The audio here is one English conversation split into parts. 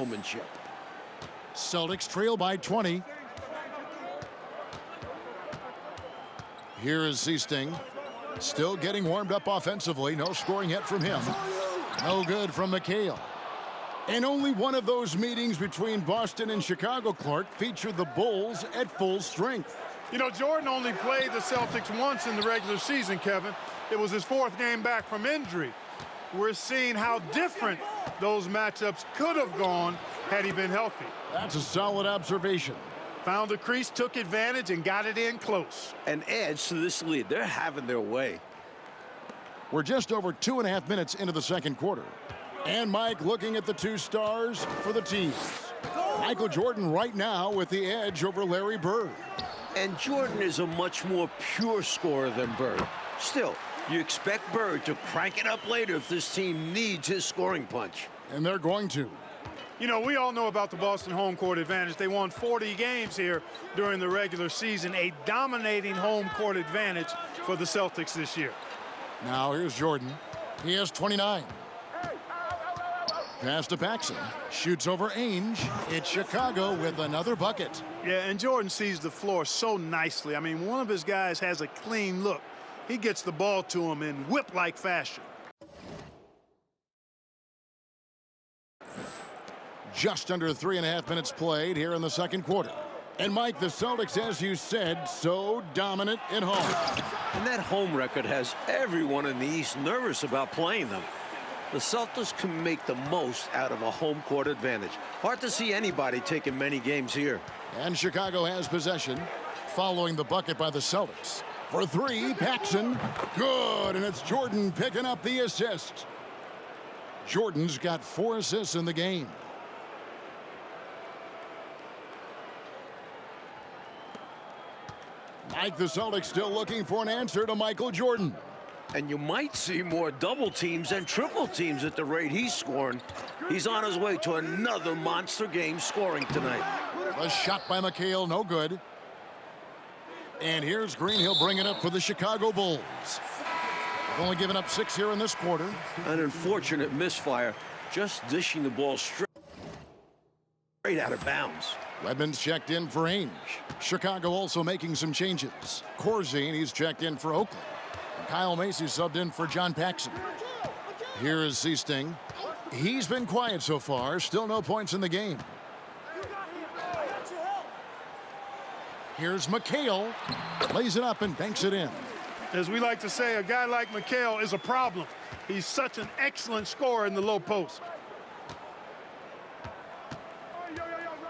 showmanship. Celtics trail by 20. Here is Seasting. Still getting warmed up offensively. No scoring yet from him. No good from McHale. And only one of those meetings between Boston and Chicago, Clark, featured the Bulls at full strength. You know, Jordan only played the Celtics once in the regular season, Kevin. It was his 4th game back from injury. We're seeing how different those matchups could have gone had he been healthy. That's a solid observation. Found the crease, took advantage, and got it in close. An edge to this lead. They're having their way. We're just over 2.5 minutes into the second quarter. And Mike looking at the two stars for the teams. Michael Jordan right now with the edge over Larry Bird. And Jordan is a much more pure scorer than Bird. Still, you expect Bird to crank it up later if this team needs his scoring punch. And they're going to. You know, we all know about the Boston home court advantage. They won 40 games here during the regular season. A dominating home court advantage for the Celtics this year. Now here's Jordan. He has 29. Pass to Paxson. Shoots over Ainge. It's Chicago with another bucket. Yeah, and Jordan sees the floor so nicely. I mean, one of his guys has a clean look. He gets the ball to him in whip-like fashion. Just under 3.5 minutes played here in the second quarter. And Mike, the Celtics, as you said, so dominant at home. And that home record has everyone in the East nervous about playing them. The Celtics can make the most out of a home court advantage. Hard to see anybody taking many games here. And Chicago has possession following the bucket by the Celtics. For three, Paxson. Good, and it's Jordan picking up the assist. Jordan's got 4 assists in the game. Mike, the Celtics still looking for an answer to Michael Jordan. And you might see more double teams and triple teams at the rate he's scoring. He's on his way to another monster game scoring tonight. A shot by McHale, no good. And here's Green. He'll bring it up for the Chicago Bulls. They've only given up 6 here in this quarter. An unfortunate misfire, just dishing the ball straight out of bounds. Redmond's checked in for Ainge. Chicago also making some changes. Corzine, he's checked in for Oakland. Kyle Macy subbed in for John Paxson. Here is Seasting. He's been quiet so far. Still no points in the game. Here's McHale. Lays it up and banks it in. As we like to say, a guy like McHale is a problem. He's such an excellent scorer in the low post.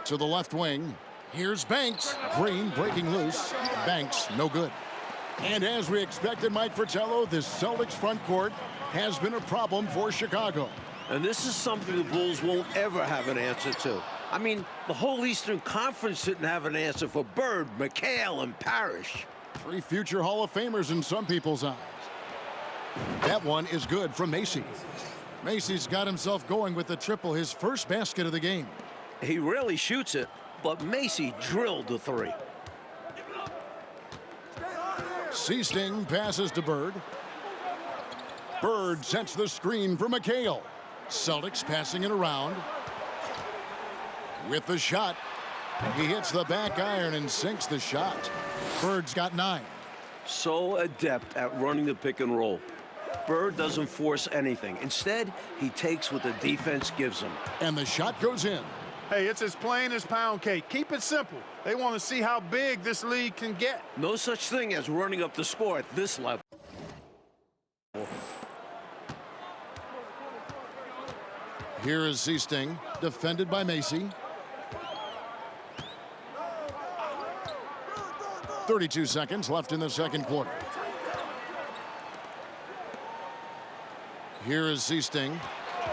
To the left wing. Here's Banks. Green breaking loose. Banks, no good. And as we expected, Mike Fratello, this Celtics front court has been a problem for Chicago. And this is something the Bulls won't ever have an answer to. I mean, the whole Eastern Conference didn't have an answer for Bird, McHale, and Parrish. 3 future Hall of Famers in some people's eyes. That one is good from Macy. Macy's got himself going with the triple, his first basket of the game. He rarely shoots it, but Macy drilled the 3. Seasting passes to Bird. Bird sets the screen for McHale. Celtics passing it around. With the shot. He hits the back iron and sinks the shot. Bird's got 9. So adept at running the pick and roll. Bird doesn't force anything. Instead, he takes what the defense gives him. And the shot goes in. Hey, it's as plain as pound cake. Keep it simple. They want to see how big this league can get. No such thing as running up the score at this level. Here is Seasting, defended by Macy. 32 seconds left in the second quarter. Here is Seasting.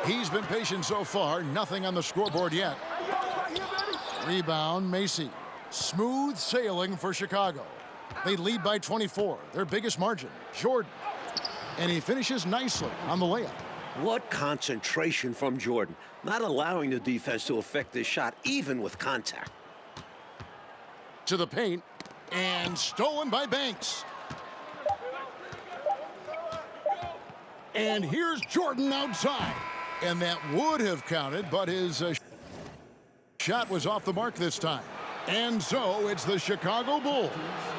He's been patient so far. Nothing on the scoreboard yet. Rebound, Macy. Smooth sailing for Chicago. They lead by 24, their biggest margin. Jordan. And he finishes nicely on the layup. What concentration from Jordan, not allowing the defense to affect this shot, even with contact. To the paint, and stolen by Banks. And here's Jordan outside. And that would have counted, but his shot was off the mark this time. And so it's the Chicago Bulls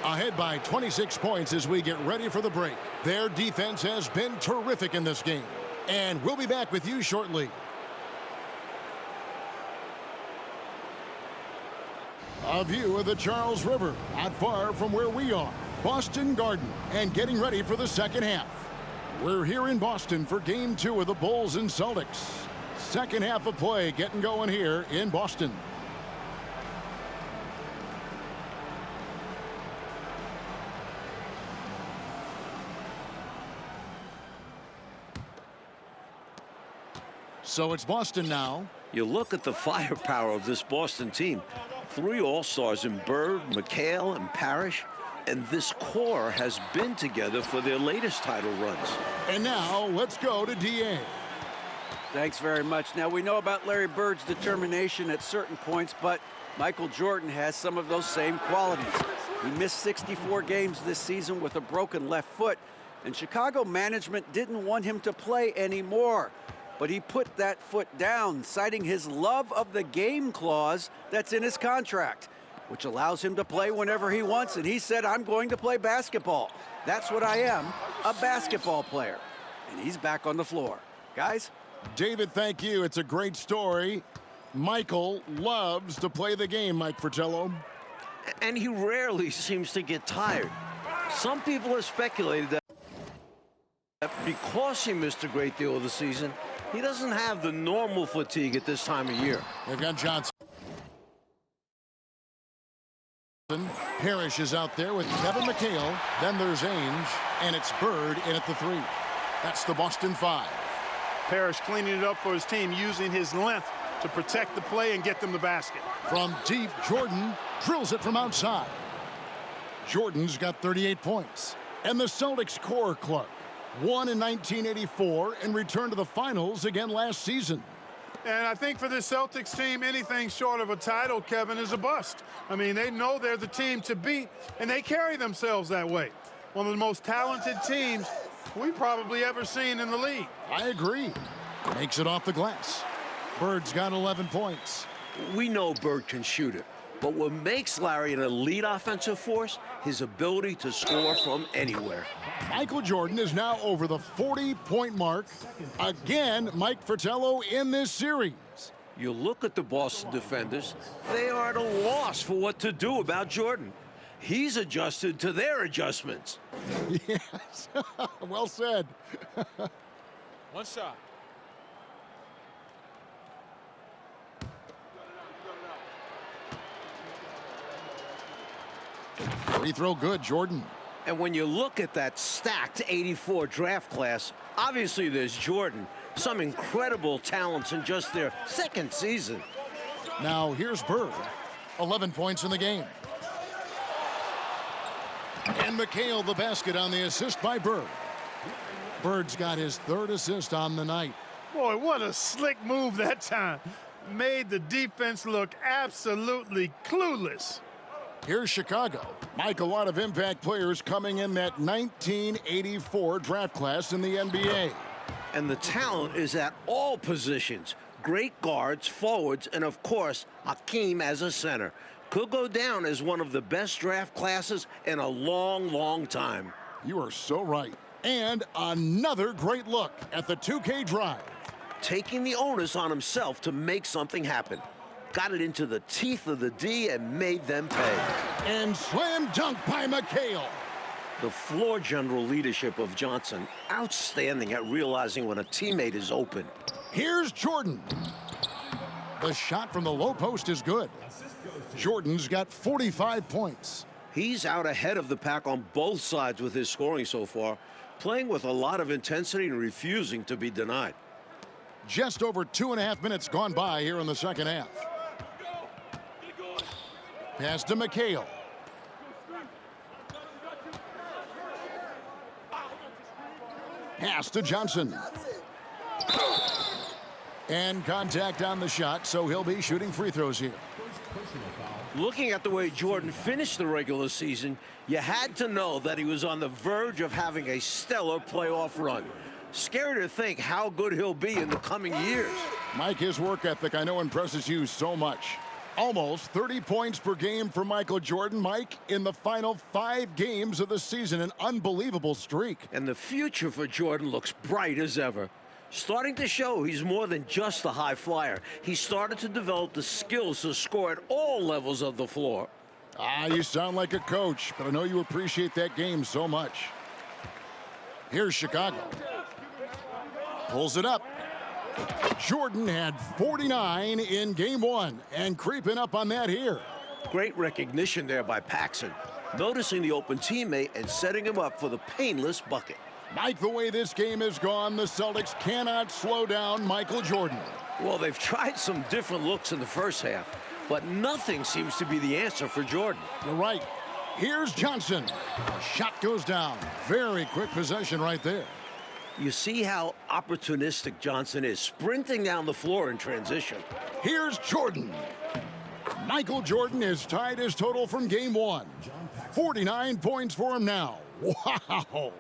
ahead by 26 points as we get ready for the break. Their defense has been terrific in this game. And we'll be back with you shortly. A view of the Charles River, not far from where we are. Boston Garden, and getting ready for the second half. We're here in Boston for Game 2 of the Bulls and Celtics. Second half of play getting going here in Boston. So it's Boston now. You look at the firepower of this Boston team. 3 All-Stars in Bird, McHale, and Parrish. And this core has been together for their latest title runs. And now let's go to DA. Thanks very much. Now, we know about Larry Bird's determination at certain points, but Michael Jordan has some of those same qualities. He missed 64 games this season with a broken left foot, and Chicago management didn't want him to play anymore. But he put that foot down, citing his love of the game clause that's in his contract, which allows him to play whenever he wants. And he said, I'm going to play basketball. That's what I am, a basketball player. And he's back on the floor. Guys? David, thank you. It's a great story. Michael loves to play the game, Mike Fratello. And he rarely seems to get tired. Some people have speculated that because he missed a great deal of the season, he doesn't have the normal fatigue at this time of year. They've got Johnson. Parrish is out there with Kevin McHale. Then there's Ainge, and it's Bird in at the 3. That's the Boston 5. Parrish cleaning it up for his team, using his length to protect the play and get them the basket. From deep, Jordan drills it from outside. Jordan's got 38 points. And the Celtics core, Clark, won in 1984 and returned to the finals again last season. And I think for this Celtics team, anything short of a title, Kevin, is a bust. I mean, they know they're the team to beat, and they carry themselves that way. One of the most talented teams we've probably ever seen in the league. I agree. Makes it off the glass. Bird's got 11 points. We know Bird can shoot it, but what makes Larry an elite offensive force, his ability to score from anywhere. Michael Jordan is now over the 40-point mark. Again, Mike Fratello in this series. You look at the Boston defenders, they are at a loss for what to do about Jordan. He's adjusted to their adjustments. Yes, well said. One shot. Free throw good, Jordan. And when you look at that stacked 84 draft class, obviously there's Jordan. Some incredible talents in just their second season. Now here's Bird. 11 points in the game. And McHale the basket on the assist by Bird. Bird's got his 3rd assist on the night. Boy, what a slick move that time. Made the defense look absolutely clueless. Here's Chicago. Mike, a lot of impact players coming in that 1984 draft class in the NBA. And the talent is at all positions. Great guards, forwards, and of course, Hakeem as a center. Could go down as one of the best draft classes in a long, long time. You are so right. And another great look at the 2K drive. Taking the onus on himself to make something happen. Got it into the teeth of the D and made them pay. And slam dunk by McHale. The floor general leadership of Johnson, outstanding at realizing when a teammate is open. Here's Jordan. The shot from the low post is good. Jordan's got 45 points. He's out ahead of the pack on both sides with his scoring so far, playing with a lot of intensity and refusing to be denied. Just over 2.5 minutes gone by here in the second half. Pass to McHale. Pass to Johnson. And contact on the shot, so he'll be shooting free throws here. Looking at the way Jordan finished the regular season, you had to know that he was on the verge of having a stellar playoff run. Scary to think how good he'll be in the coming years. Mike, his work ethic I know impresses you so much. Almost 30 points per game for Michael Jordan. Mike, in the final 5 games of the season, an unbelievable streak. And the future for Jordan looks bright as ever. Starting to show he's more than just a high flyer. He started to develop the skills to score at all levels of the floor. You sound like a coach, but I know you appreciate that game so much. Here's Chicago. Pulls it up. Jordan had 49 in game 1 and creeping up on that here. Great recognition there by Paxson, noticing the open teammate and setting him up for the painless bucket. Mike, the way this game has gone, the Celtics cannot slow down Michael Jordan. Well, they've tried some different looks in the first half, but nothing seems to be the answer for Jordan. You're right. Here's Johnson. A shot goes down. Very quick possession right there. You see how opportunistic Johnson is, sprinting down the floor in transition. Here's Jordan. Michael Jordan has tied his total from game 1. 49 points for him now. Wow.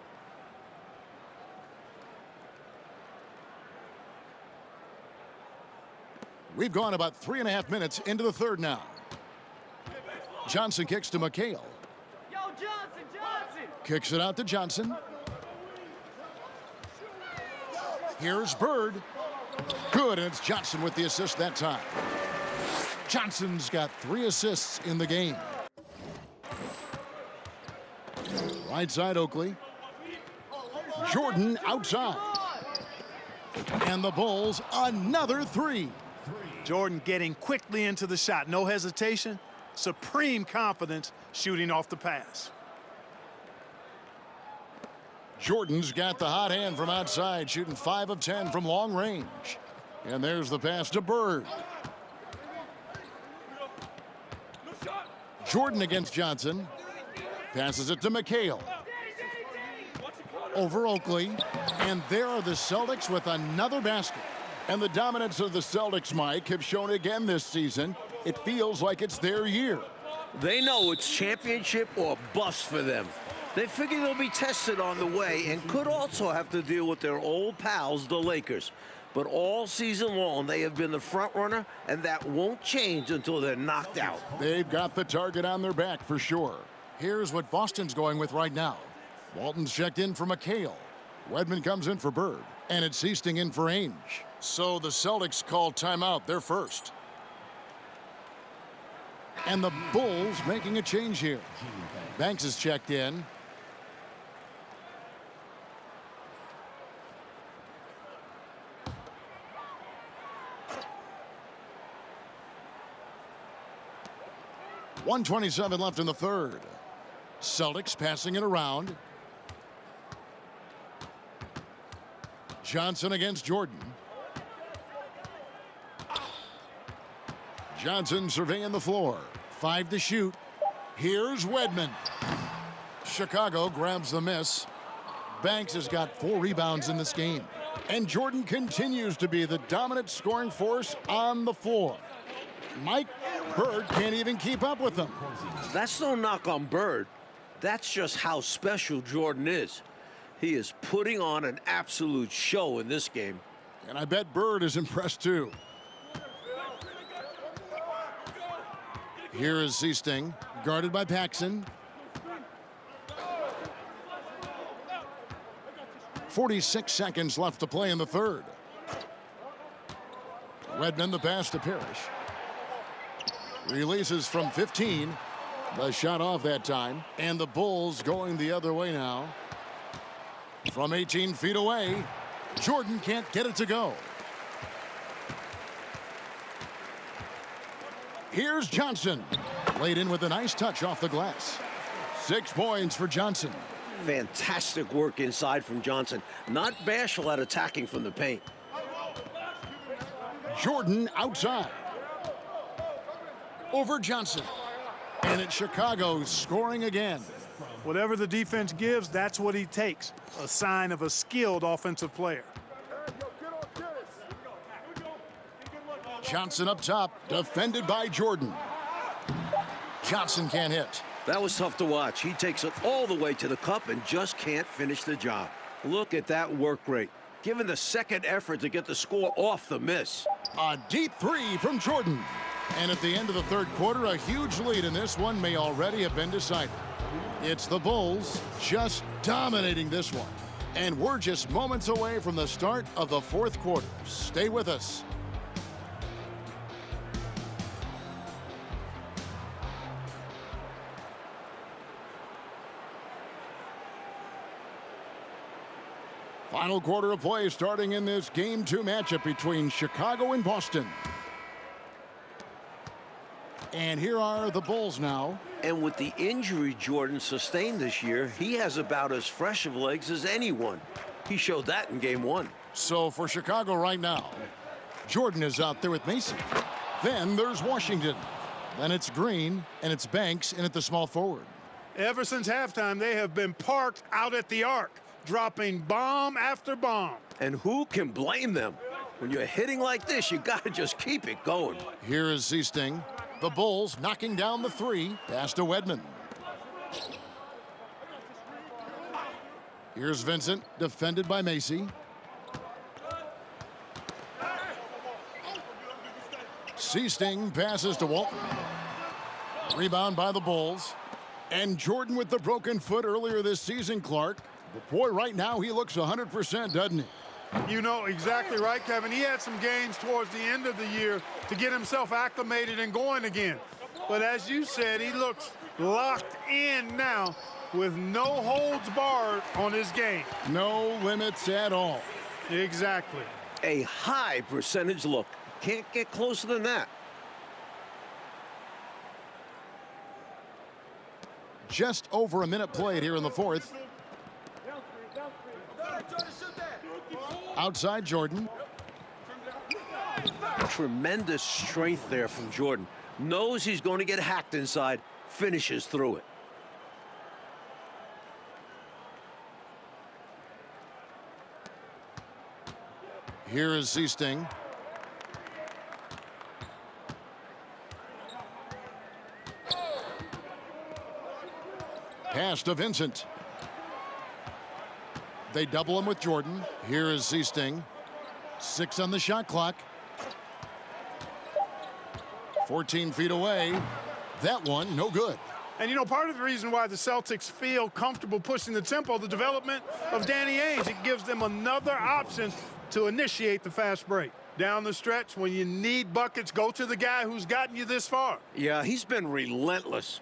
We've gone about 3.5 minutes into the third now. Johnson kicks to McHale. Yo, Johnson! Kicks it out to Johnson. Here's Bird. Good, and it's Johnson with the assist that time. Johnson's got 3 assists in the game. Right side Oakley. Jordan outside. And the Bulls another 3. Jordan getting quickly into the shot. No hesitation. Supreme confidence shooting off the pass. Jordan's got the hot hand from outside, shooting 5 of 10 from long range. And there's the pass to Bird. Jordan against Johnson. Passes it to McHale. Over Oakley. And there are the Celtics with another basket. And the dominance of the Celtics, Mike, have shown again this season. It feels like it's their year. They know it's championship or bust for them. They figure they'll be tested on the way and could also have to deal with their old pals, the Lakers. But all season long, they have been the front runner, and that won't change until they're knocked out. They've got the target on their back for sure. Here's what Boston's going with right now. Walton's checked in for McHale. Wedman comes in for Bird. And it's Easting in for Ainge. So the Celtics call timeout. They're first. And the Bulls making a change here. Banks is checked in. .127 left in the third. Celtics passing it around. Johnson against Jordan. Johnson surveying the floor. 5 to shoot. Here's Wedman. Chicago grabs the miss. Banks has got 4 rebounds in this game. And Jordan continues to be the dominant scoring force on the floor. Mike, Bird can't even keep up with them. That's no knock on Bird. That's just how special Jordan is. He is putting on an absolute show in this game. And I bet Bird is impressed too. Here is Easting, guarded by Paxson. 46 seconds left to play in the third. Redmond the pass to Parrish. Releases from 15. The shot off that time. And the Bulls going the other way now. From 18 feet away. Jordan can't get it to go. Here's Johnson. Laid in with a nice touch off the glass. 6 points for Johnson. Fantastic work inside from Johnson. Not bashful at attacking from the paint. Jordan outside. Over Johnson. And it's Chicago scoring again. Whatever the defense gives, that's what he takes. A sign of a skilled offensive player. Johnson up top, defended by Jordan. Johnson can't hit. That was tough to watch. He takes it all the way to the cup and just can't finish the job. Look at that work rate. Given the second effort to get the score off the miss. A deep 3 from Jordan. And at the end of the third quarter, a huge lead in this one may already have been decided. It's the Bulls just dominating this one. And we're just moments away from the start of the fourth quarter. Stay with us. Final quarter of play starting in this Game 2 matchup between Chicago and Boston. And here are the Bulls now. And with the injury Jordan sustained this year, he has about as fresh of legs as anyone. He showed that in Game 1. So for Chicago right now, Jordan is out there with Macy. Then there's Washington. Then it's Green, and it's Banks in at the small forward. Ever since halftime, they have been parked out at the arc, dropping bomb after bomb. And who can blame them? When you're hitting like this, you got to just keep it going. Here is Seasting. The Bulls knocking down the three. Pass to Wedman. Here's Vincent, defended by Macy. Seasting passes to Walton. Rebound by the Bulls. And Jordan with the broken foot earlier this season, Clark. But boy, right now he looks 100%, doesn't he? You know exactly right, Kevin. He had some gains towards the end of the year to get himself acclimated and going again. But as you said, he looks locked in now with no holds barred on his game. No limits at all. Exactly. A high percentage look. Can't get closer than that. Just over a minute played here in the fourth. Outside Jordan. Tremendous strength there from Jordan. Knows he's going to get hacked inside. Finishes through it. Here is Seasting. Pass to Vincent. They double him with Jordan. Here is Seasting. 6 on the shot clock. 14 feet away. That one, no good. And, you know, part of the reason why the Celtics feel comfortable pushing the tempo, the development of Danny Ainge, it gives them another option to initiate the fast break. Down the stretch, when you need buckets, go to the guy who's gotten you this far. Yeah, he's been relentless.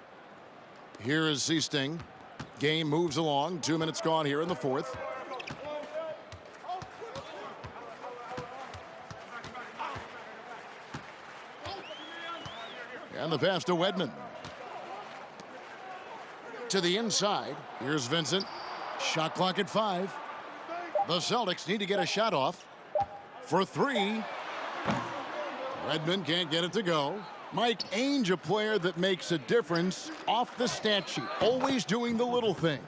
Here is Seasting. Game moves along. 2 minutes gone here in the fourth. And the pass to Wedman. To the inside. Here's Vincent. Shot clock at 5. The Celtics need to get a shot off. For 3. Redmond can't get it to go. Mike Ainge, a player that makes a difference off the stat sheet. Always doing the little things.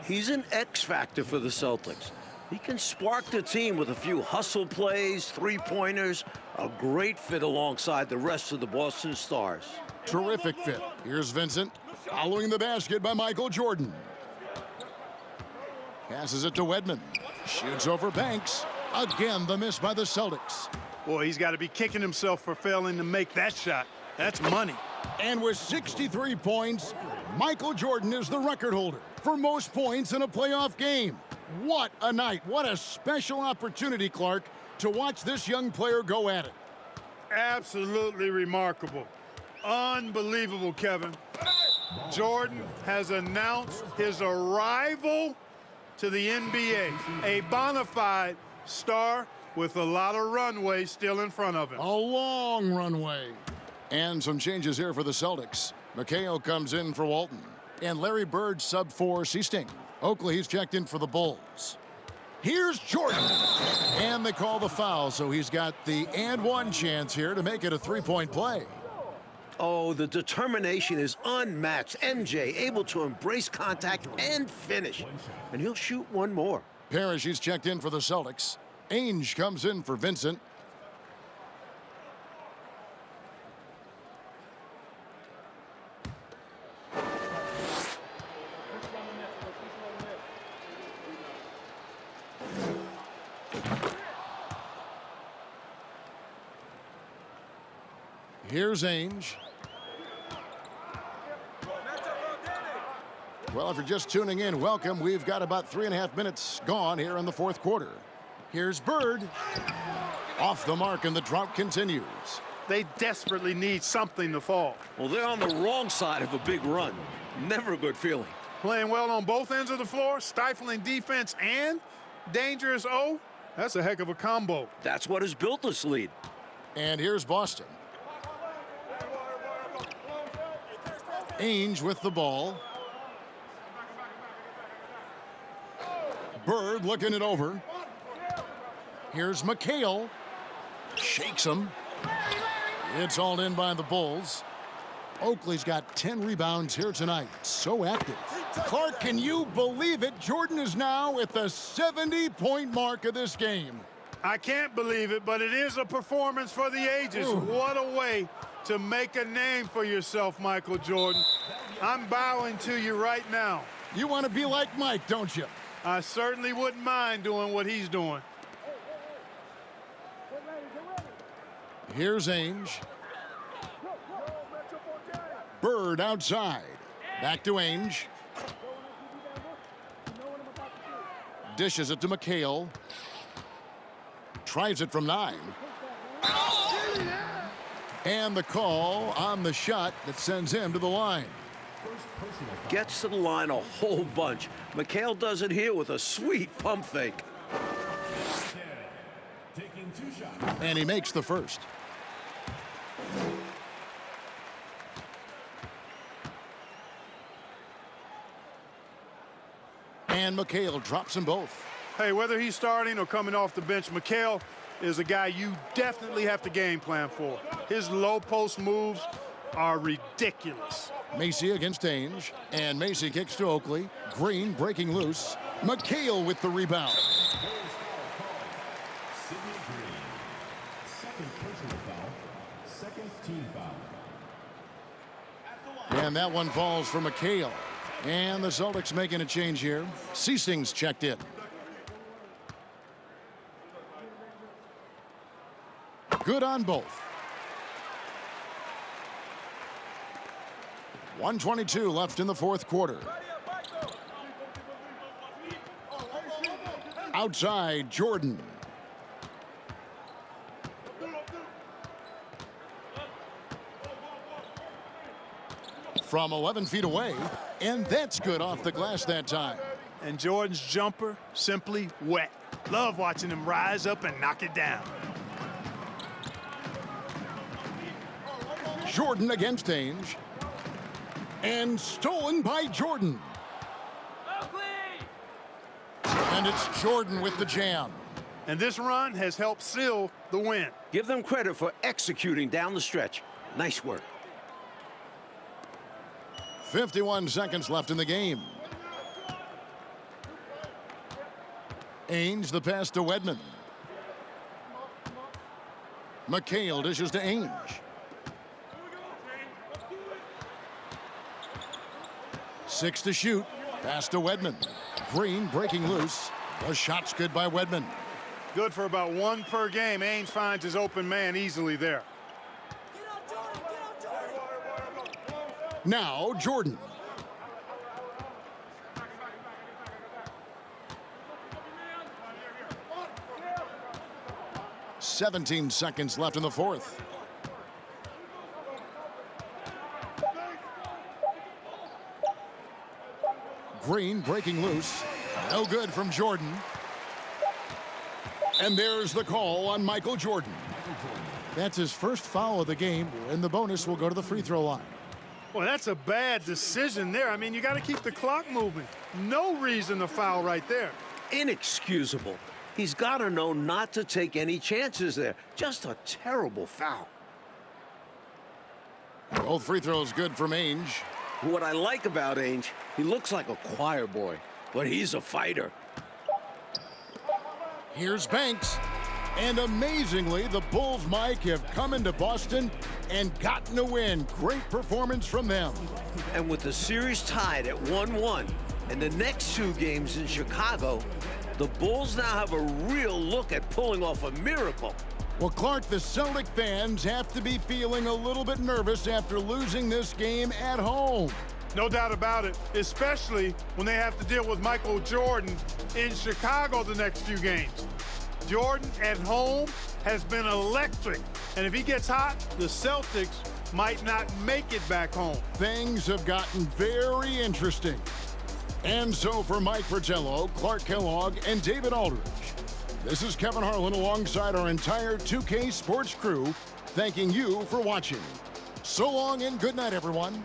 He's an X factor for the Celtics. He can spark the team with a few hustle plays, three-pointers. A great fit alongside the rest of the Boston Stars. Terrific fit. Here's Vincent. Following the basket by Michael Jordan. Passes it to Wedman. Shoots over Banks. Again, the miss by the Celtics. Boy, he's got to be kicking himself for failing to make that shot. That's money. And with 63 points, Michael Jordan is the record holder for most points in a playoff game. What a night. What a special opportunity, Clark, to watch this young player go at it. Absolutely remarkable. Unbelievable, Kevin. Jordan has announced his arrival to the NBA. A bona fide star with a lot of runway still in front of him. A long runway. And some changes here for the Celtics. McHale comes in for Walton. And Larry Bird sub for Seasting. Oakley, he's checked in for the Bulls. Here's Jordan. And they call the foul, so he's got the and one chance here to make it a three-point play. Oh, the determination is unmatched. MJ able to embrace contact and finish. And he'll shoot one more. Parrish, he's checked in for the Celtics. Ainge comes in for Vincent. Here's Ainge. Well, if you're just tuning in, welcome. We've got about 3.5 minutes gone here in the fourth quarter. Here's Bird. Off the mark, and the drought continues. They desperately need something to fall. Well, they're on the wrong side of a big run. Never a good feeling. Playing well on both ends of the floor, stifling defense and dangerous O. That's a heck of a combo. That's what has built this lead. And here's Boston. Ainge with the ball. Bird looking it over. Here's McHale. Shakes him. It's all in by the Bulls. Oakley's got 10 rebounds here tonight. So active. Clark, can you believe it? Jordan is now at the 70-point mark of this game. I can't believe it, but it is a performance for the ages. Ooh. What a way to make a name for yourself, Michael Jordan. I'm bowing to you right now. You want to be like Mike, don't you? I certainly wouldn't mind doing what he's doing. Here's Ainge. Bird outside. Back to Ainge. Dishes it to McHale. Tries it from 9. And the call on the shot that sends him to the line. Gets to the line a whole bunch. McHale does it here with a sweet pump fake. And he makes the first. And McHale drops them both. Hey, whether he's starting or coming off the bench, McHale is a guy you definitely have to game plan for. His low post moves are ridiculous. Macy against Ainge, and Macy kicks to Oakley. Green breaking loose. McHale with the rebound. And that one falls for McHale. And the Celtics making a change here. Ceasing's checked in. Good on both. 1:22 left in the fourth quarter. Outside, Jordan. From 11 feet away, and that's good off the glass that time. And Jordan's jumper, simply wet. Love watching him rise up and knock it down. Jordan against Ainge. And stolen by Jordan. And it's Jordan with the jam. And this run has helped seal the win. Give them credit for executing down the stretch. Nice work. 51 seconds left in the game. Ainge the pass to Wedman. McHale dishes to Ainge. Six to shoot. Pass to Wedman. Green breaking loose. The shot's good by Wedman. Good for about 1 per game. Ainge finds his open man easily there. Now Jordan. "17 seconds left in the fourth. Green breaking loose. No good from Jordan. And there's the call on Michael Jordan. That's his first foul of the game, and the bonus will go to the free throw line. Well, that's a bad decision there. I mean, you got to keep the clock moving. No reason to foul right there. Inexcusable. He's got to know not to take any chances there. Just a terrible foul. Both free throws good from Ainge. What I like about Ainge, he looks like a choir boy, but he's a fighter. Here's Banks. And amazingly, the Bulls, Mike, have come into Boston and gotten a win. Great performance from them. And with the series tied at 1-1 and the next 2 games in Chicago, the Bulls now have a real look at pulling off a miracle. Well, Clark, the Celtic fans have to be feeling a little bit nervous after losing this game at home. No doubt about it, especially when they have to deal with Michael Jordan in Chicago the next few games. Jordan at home has been electric, and if he gets hot, the Celtics might not make it back home. Things have gotten very interesting. And so for Mike Fratello, Clark Kellogg, and David Aldridge, this is Kevin Harlan alongside our entire 2K Sports crew, thanking you for watching. So long and good night, everyone.